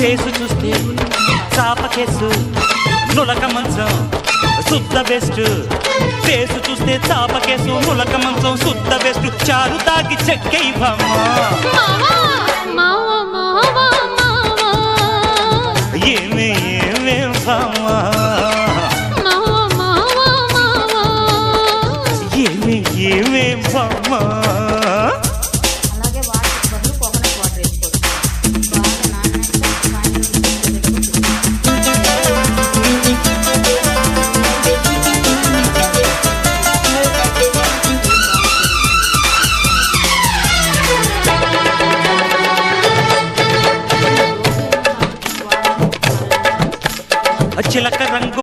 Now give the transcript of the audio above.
Face చూస్తే చాప case నులక మంచం శుద్ధ బెస్ట్. ఫేసు చూస్తే చాప కేసు నులక మంచం శుద్ధ బెస్ట్. చారు తాగి చెక్కై ఏమే ఏమే బామా ఏమే ఏమే బామా. చిలక రంగు